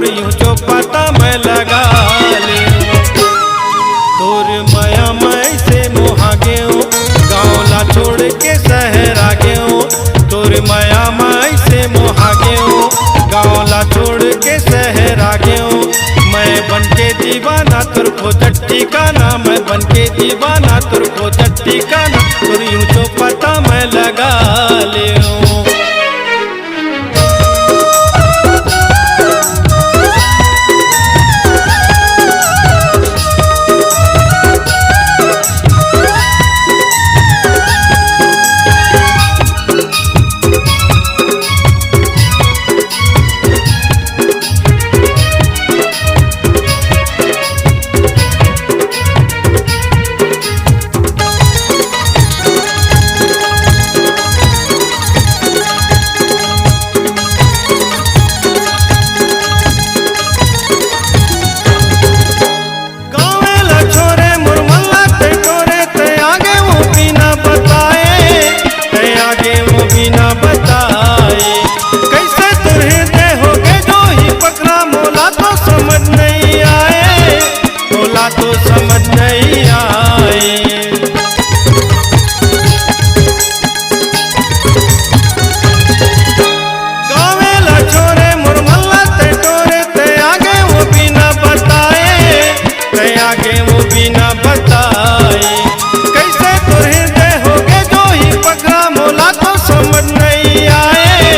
तोर यूं जो पता मैं लगा ले तोर माया मैं से मोहा गयो गाँव ला छोड़ के शहर आ गयो तोर माया मैं से मोहा गयो गाँव ला छोड़ के शहर आ गयो मैं बन के दीवाना तुर को जट्टी का ना मैं बन के दीवाना तुर को जट्टी का ना तुर यूं जो पता मैं लगा ले तो समझ नहीं आए गावे ला छोरे मुरमल्ला ते टोरे ते आगे वो बिना बताए ते आगे वो बिना बताए कैसे तुरहे दे होगे जो ही पकड़ा मोला तो समझ नहीं आए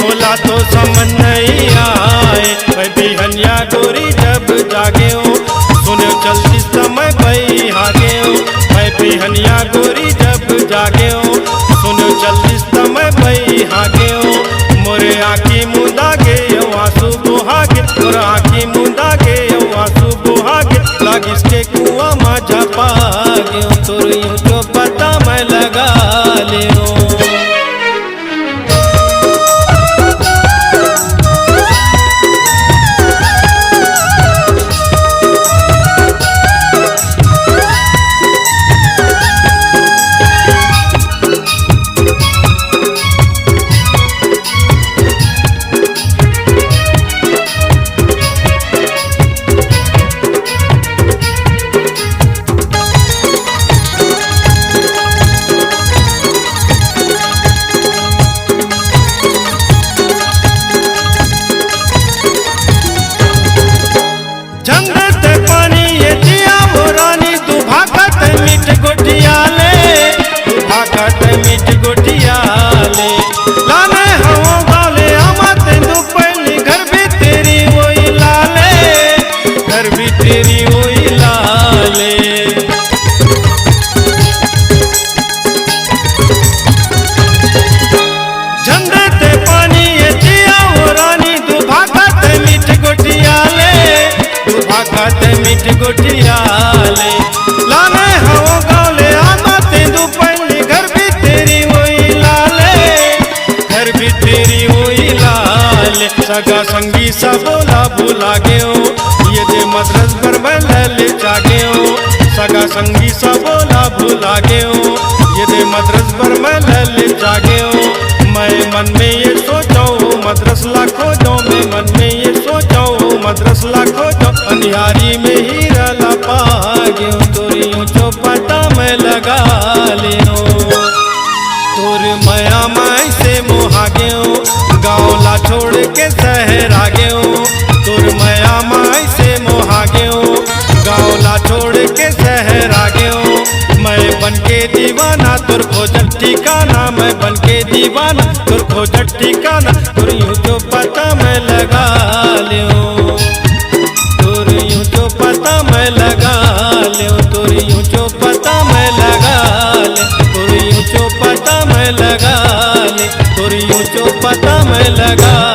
मोला तो समझ नहीं आए मैं बिहनिया गोरी जब जागे सुनो जल्दी समय भई हागे मैं बिहनिया गोरी जब जागे सुनो जल्दी समय भई हागे मोरे आँखी मुंदा गे आंसू बुहागे मोर आँखी मुंदा गे आंसू बुहागे लागिस के कुआं माझा पागे तोर यूं जो पता मैं लगा ले मीठ गोटियाले लाने हवो गाले आमत दु पहली घर भी तेरी वही लाले घर भी तेरी वही लाले झंडे ते पानी ये जिया वो रानी दु भागत मीठ गोटियाले दु भागत मीठ गोटियाले लाने हवो गाले आमत दु पहली घर भी तेरी वही लाल सगा संगी सा बोला भूला गयो ये दे मदरस पर मैं ले जागे सगा संगी सा बोला भूला गयो ये दे मदरस पर मैं ले जागे मैं मन में ये सोचो मदरस ला खोजो मैं मन में ये सोचो मदरस ला खोजो अनिहारी में ही रला पा गयो तोरी ऊंचो पता मैं लगा ले तोर माया माई से मोहा गयो गाँव ला छोड़ के शहर आ गयो तोर माया माई से मोहा गयो गाँव ला छोड़ के शहर आ गयो मैं बन के दीवाना तुर खोजत ठिकाना मैं बन के दीवाना तुर खोजत ठिकाना तुर यूं जो पता मैं लगा लियो तुर यूं जो पता मैं लगा लियो तुर यूं जो पता मैं लगा ले तुर यूं जो पता मैं लगा ले तुर यूं जो पता मैं लगा